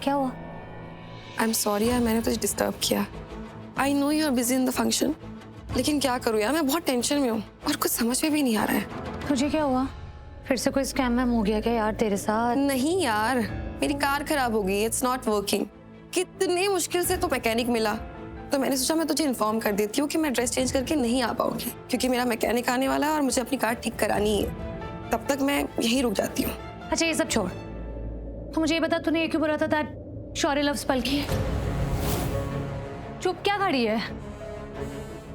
क्या हुआ? I am sorry यार, मैंने तुझे डिस्टर्ब किया। I know you are busy in the function, लेकिन क्या करूँ यार, मैं बहुत टेंशन में हूँ और कुछ समझ में भी नहीं आ रहा है। तुझे क्या हुआ? फिर से कोई स्कैम वैम हो गया क्या यार तेरे साथ? नहीं यार, मेरी कार खराब हो गई, इट्स नॉट वर्किंग। कितने मुश्किल से तो मैकेनिक मिला, तो मैंने सोचा मैं तुझे इन्फॉर्म कर देती हूँ कि मैं ड्रेस चेंज करके नहीं आ पाऊंगी, क्योंकि मेरा मैकेनिक आने वाला है और मुझे अपनी कार ठीक करानी है। तब तक मैं यहीं रुक जाती हूँ। अच्छा ये सब छोड़, तो मुझे ये बता, तूने ये क्यों बोला था दैट शौर्य लव्स पलकी? चुप क्या खड़ी है?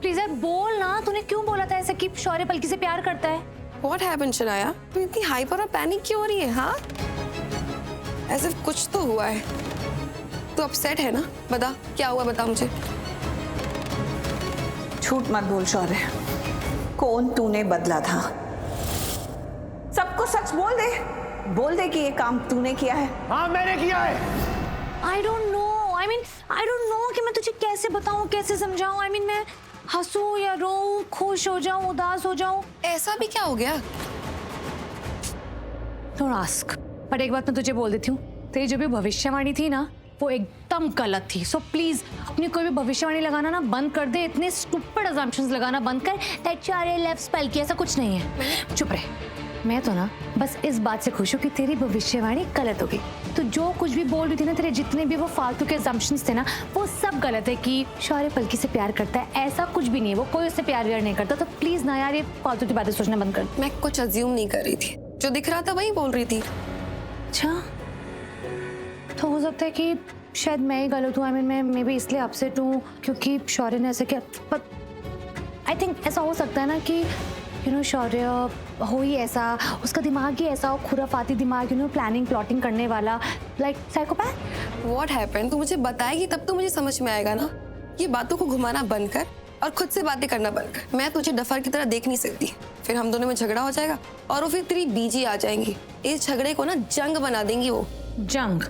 प्लीज यार बोल ना, तूने क्यों बोला था ऐसे कि शौर्य पलकी से प्यार करता है? What happened Shanaya? तुम इतनी हाइपर और पैनिक क्यों हो रही है? हाँ, ऐसे कुछ तो हुआ है। तू अपसेट है ना? बता क्या हुआ, बता मुझे। झूठ मत बोल शौर्य, कौन तूने बदला था? सबको सच बोल दे कि ये काम तूने किया है। हाँ मैंने किया है। I don't know कि मैं तुझे कैसे बताऊं, कैसे समझाऊं। I mean, मैं हंसूं या रोऊं, खुश हो जाऊं, उदास हो जाऊं? ऐसा भी क्या हो गया? Don't ask। पर एक बात मैं तुझे बोल देती हूँ, तेरी जो भी भविष्यवाणी थी ना, वो एकदम गलत थी। सो प्लीज अपनी कोई भी भविष्यवाणी लगाना ना बंद कर दे। इतने स्टूपिड असम्पशंस लगाना बंद कर। दैट शौर्य लव्स पलकी, ऐसा कुछ नहीं है। चुप रहे। मैं तो ना बस इस बात से खुश हूँ कि तेरी भविष्यवाणी गलत हो गई। तो जो कुछ भी बोल रही थी ना, तेरे जितने भी वो फालतू के assumptions थे ना, वो सब गलत है कि शौर्य पलकी से प्यार करता है। ऐसा कुछ भी नहीं है, वो कोई उससे प्यार व्यार नहीं करता। तो प्लीज ना यार, ये फालतू की बातें सोचना बंद कर। मैं कुछ अज्यूम नहीं कर रही थी, जो दिख रहा था वही बोल रही थी। अच्छा, तो हो सकता है कि शायद मैं ही गलत हूँ। मैं भी इसलिए अपसेट हूँ क्योंकि शौर्य ने ऐसे किया। पर आई थिंक ऐसा हो सकता है ना कि शौर्य हो ही ऐसा, उसका दिमाग ही ऐसा हो, खुराफाती दिमाग, प्लानिंग प्लॉटिंग करने वाला, लाइक साइकोपैथ। What happened? तू मुझे बताएगी तब तो मुझे समझ में आएगा ना। ये बातों को घुमाना बंद कर और खुद से बातें करना बंद कर। मैं तुझे डफर की तरह देख नहीं सकती, फिर हम दोनों में झगड़ा हो जाएगा और वो फिर तेरी बीजी आ जाएंगी। इस झगड़े को ना जंग बना देंगी वो। जंग?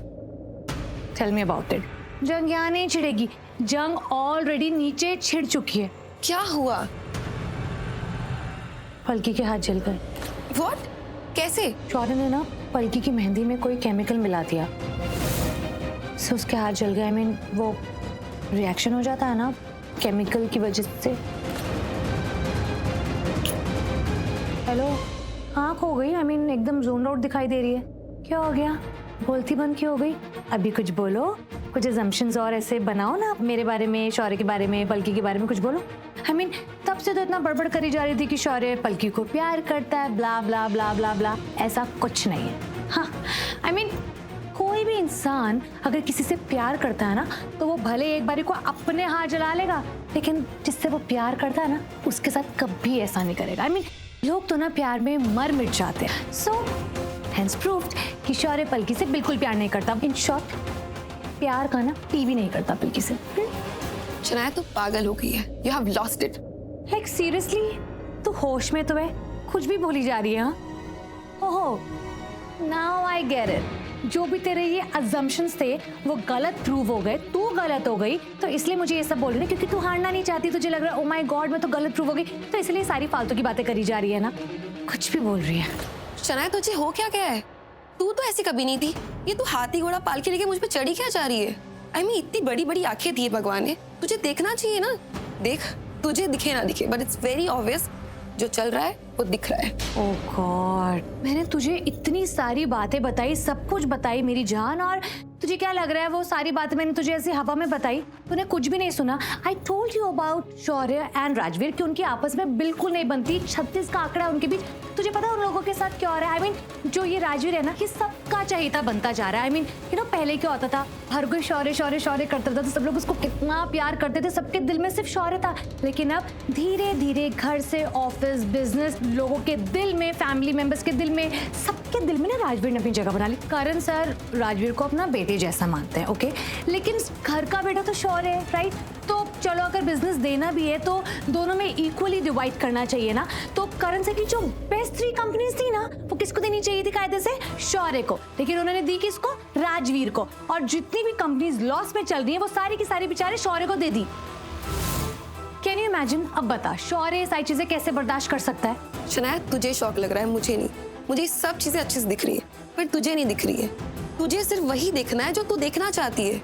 Tell me about it. जंग यहाँ नहीं छिड़ेगी, जंग ऑलरेडी नीचे छिड़ चुकी है। क्या हुआ? पलकी के हाथ जल गए। What? कैसे? शौर्य ने ना पलकी की मेहंदी में कोई केमिकल मिला दिया, सो उसके हाथ जल गए। वो रिएक्शन हो जाता है ना केमिकल की वजह से। हेलो, आँख हो गई। एकदम जोन आउट दिखाई दे रही है। क्या हो गया? बोलती बंद क्यों हो गई? अभी कुछ बोलो, कुछ assumptions और ऐसे बनाओ ना मेरे बारे में, शौर्य के बारे में, पलकी के बारे में कुछ बोलो। तब से तो इतना बड़बड़ करी जा रही थी कि शौर्य पलकी को प्यार करता है, ब्ला ब्ला ब्ला ब्ला ब्ला। ऐसा कुछ नहीं है। हाँ, कोई भी इंसान अगर किसी से प्यार करता है ना, तो वो भले एक बारी को अपने हाथ जला लेगा, लेकिन जिससे वो प्यार करता है ना, उसके साथ कभी ऐसा नहीं करेगा। लोग तो ना प्यार में मर मिट जाते हैं। सो हेंस प्रूव्ड कि शौर्य पलकी से बिल्कुल प्यार नहीं करता। इन शॉर्ट, प्यार का ना पी भी नहीं करता पलकी से। शनाया तू पागल हो गई है। You have lost it. Like seriously, तू होश में तो है, कुछ भी बोली जा रही है। ओहो, नाउ आई गेट इट। जो भी तेरे ये assumptions थे वो गलत प्रूव हो गए, तू गलत हो गई, तो इसलिए मुझे ये सब बोल रही है क्योंकि तू हारना नहीं चाहती। तुझे लग रहा है ओ माय गॉड मैं तो गलत प्रूव हो गई, तो इसलिए सारी फालतू की बातें करी जा रही है ना। कुछ भी बोल रही है। शनाया तुझे हो क्या गया है? तू तो ऐसी कभी नहीं थी। ये तू हाथी घोड़ा पाल के लेके मुझ पे चढ़ी क्या जा रही है? इतनी बड़ी बड़ी आंखें दी है भगवान ने, तुझे देखना चाहिए ना। देख, तुझे दिखे ना दिखे, बट इट्स वेरी ऑब्वियस जो चल रहा है वो दिख रहा है। ओह गॉड, मैंने तुझे इतनी सारी बातें बताई, सब कुछ बताई मेरी जान, और तुझे क्या लग रहा है वो सारी बातें मैंने तुझे ऐसी हवा में बताई? तूने कुछ भी नहीं सुना। I told you about Shaurya and Rajveer कि उनकी आपस में बिल्कुल नहीं बनती। 36 का आंकड़ा है उनके बीच। तुझे पता है उन लोगों के साथ क्या हो रहा है? जो ये राजवीर है ना, ये सबका चहेता बनता जा रहा है। पहले क्या होता था, हर कोई शौर्य शौर्य शौर्य करता था, तो सब लोग उसको कितना प्यार करते थे, सबके दिल में सिर्फ शौर्य था। लेकिन अब धीरे धीरे घर से ऑफिस, बिजनेस, लोगों के दिल में, फैमिली मेंबर्स के दिल में, सबके दिल में ना राजवीर ने अपनी जगह बना ली। करण सर राजवीर को अपना बेटे जैसा मानते हैं, ओके, लेकिन घर का बेटा तो शौर्य है, राइट? तो चलो अगर बिजनेस देना भी है तो दोनों में इक्वली डिवाइड करना चाहिए ना। तो करण सर की जो बेस्ट 3 कंपनीज थी ना, वो किसको देनी चाहिए थी कायदे से? शौर्य को। लेकिन उन्होंने दी किसको? राजवीर को। और जितनी भी कंपनीज लॉस में चल रही है वो सारी की सारी बेचारे शौर्य को दे दी। Can you imagine? अब बता, शौर्य सारी चीजें कैसे बर्दाश्त कर सकता है? शनाया तुझे शौक लग रहा है, मुझे नहीं। मुझे सब चीजें अच्छे से दिख रही है, पर तुझे नहीं दिख रही है। तुझे सिर्फ वही देखना है जो तू देखना चाहती है,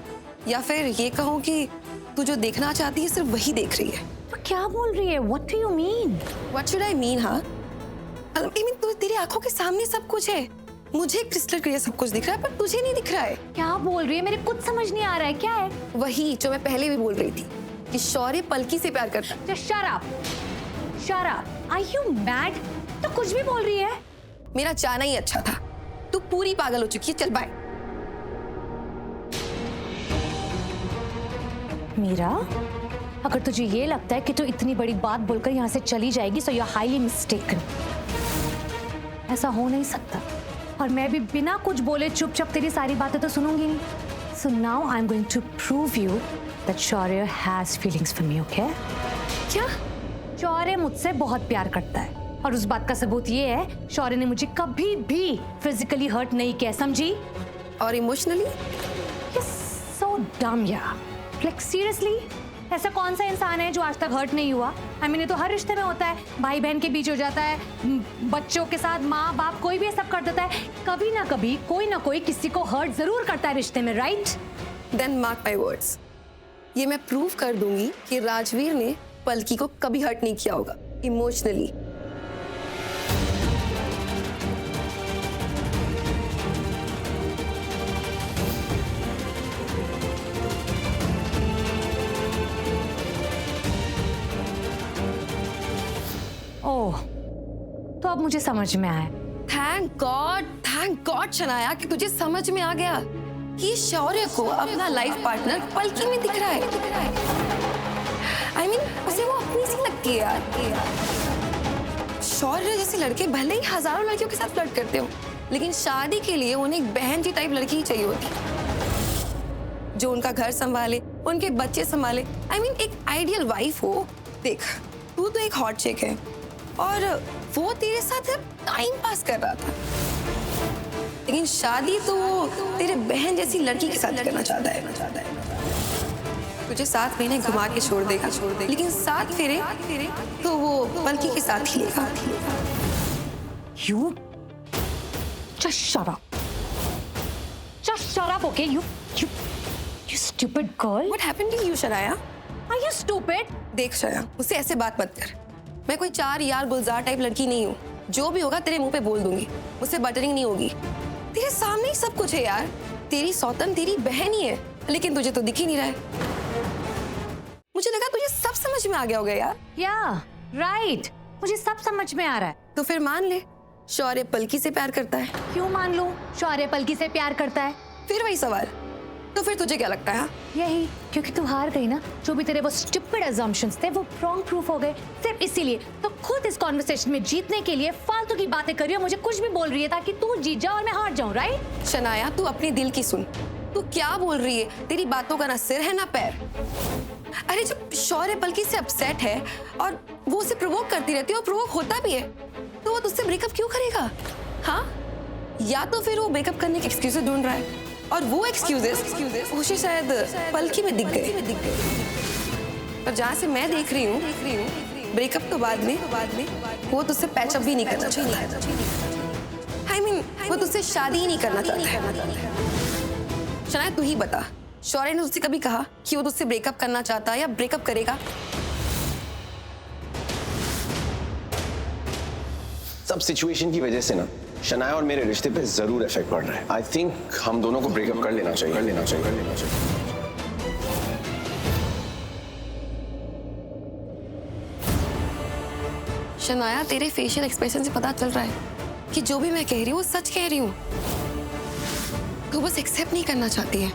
या फिर ये कहूँ कि तू जो देखना चाहती है सिर्फ वही देख रही है। तो क्या बोल रही है? What do you mean? What should I mean, हाँ? I mean, तेरी आंखों के सामने सब कुछ है। मुझे क्रिस्टल क्लियर सब कुछ दिख रहा है, पर तुझे नहीं दिख रहा है। क्या बोल रही है? मेरे कुछ समझ नहीं आ रहा है। क्या है? वही जो मैं पहले भी बोल रही थी कि शौर्य पलकी से प्यार करता है। Just shut up. Shut up. Are you mad? तो कुछ भी बोल रही है। मेरा जाना ही अच्छा था। तू पूरी पागल हो चुकी है। चल बाय। मीरा, अगर तुझे ये लगता है कि तू इतनी बड़ी बात बोलकर यहाँ से चली जाएगी, so you're highly mistaken. ऐसा हो नहीं सकता। और मैं भी बिना कुछ बोले चुपचाप तेरी सारी बातें तो सुनूंगी नहीं। So now I'm going to prove you that Shaurya has feelings for me, okay? क्या? शौर्य मुझसे बहुत प्यार करता है और उस बात का सबूत ये है, शौर्य ने मुझे कभी भी फिजिकली हर्ट नहीं किया, समझी? और इमोशनली? You're so dumb यार। Like seriously? ऐसा कौन सा इंसान है जो आज तक हर्ट नहीं हुआ? I mean, ये तो हर रिश्ते में होता है, भाई बहन के बीच हो जाता है, बच्चों के साथ माँ बाप कोई भी ये सब कर देता है। कभी ना कोई किसी को हर्ट जरूर करता है रिश्ते में, right? Then mark my words. ये मैं प्रूव कर दूंगी कि राजवीर ने पलकी को कभी हर्ट नहीं किया होगा इमोशनली। ओह, तो अब मुझे समझ में आया। थैंक गॉड शनाया कि तुझे समझ में आ गया कि शौर्य को अपना लाइफ पार्टनर पलकी में दिख रहा है। I mean, उसे वो अपनी सी लगती है यार। शौर्य जैसे लड़के भले ही हजारों लड़कियों के साथ फ्लर्ट करते हो, लेकिन शादी के लिए उन्हें एक बहन की टाइप लड़की ही चाहिए होती, जो उनका घर संभाले, उनके बच्चे संभाले। I mean, एक आइडियल वाइफ हो। देख, तू तो एक हॉट चिक है और वो तेरे साथ टाइम पास कर रहा था, लेकिन शादी तो वो तेरे बहन जैसी लड़की के साथ करना चाहता है। तुझे 7 महीने घुमा के छोड़ देगा, लेकिन 7 फेरे तो वो पलकी के साथ ही लेगा। You just shut up. Just shut up, okay? You stupid girl. What happened to you, Shanaya? Are you stupid? देख शया, मुझसे ऐसे बात मत कर। मैं कोई 4 यार गुलजार टाइप लड़की नहीं हूँ। जो भी होगा तेरे मुंह पे बोल दूंगी, मुझसे बटरिंग नहीं होगी। तेरे सामने ही सब कुछ है यार। तेरी सौतन तेरी बहन ही है, लेकिन तुझे तो दिख ही नहीं रहा है। मुझे लगा तुझे सब समझ में आ गया होगा यार। Yeah, right. मुझे सब समझ में आ रहा है। तो फिर मान ले, शौर्य पलकी से प्यार करता है। क्यों मान लूं? शौर्य पलकी से प्यार करता है। फिर वही सवाल, तो फिर तुझे क्या लगता है? यही, क्योंकि तू हार गई ना। जो भी तेरे वो स्टूपिड assumptions थे वो रॉन्ग प्रूफ हो गए। सिर्फ इसीलिए तो खुद इस कॉन्वर्सेशन में जीतने के लिए फालतू की बातें कर रही है, मुझे कुछ भी बोल रही है ताकि तू जीत जा और मैं हार जाऊं, राइट? शनाया, तू अपने दिल की सुन। तू क्या बोल रही है? तेरी बातों का ना सिर है ना पैर। अरे जब शौर्य पलकी से अपसेट है और वो उसे प्रोवोक करती रहती है और प्रोवोक होता भी है, तो वो तुझसे ब्रेकअप क्यों करेगा? हाँ, या तो फिर वो ब्रेकअप करने के एक्सक्यूजेस ढूंढ रहा है, और वो एक्सक्यूजेस उसे शायद पलकी में दिख गए। पर जहाँ से मैं देख रही हूँ, ब्रेकअप तो बाद में वो तुझसे पैचअप भी नहीं करना चाहता। I mean, वो तुझसे शादी ही नहीं करना चाहता। शनाया, तू ही बता, शौर्य ने तुझसे कभी कहा कि वो तुझसे ब्रेकअप करना चाहता है या ब्रेकअप करेगा? सब सिचुएशन की वजह से ना शनाया और मेरे रिश्ते पे जरूर इफेक्ट पड़ रहा है। आई थिंक हम दोनों को ब्रेकअप कर लेना चाहिए। शनाया, तेरे फेशियल एक्सप्रेशन से पता चल रहा है कि जो भी मैं कह रही हूँ वो सच कह रही हूँ। तू बस एक्सेप्ट नहीं करना चाहती है।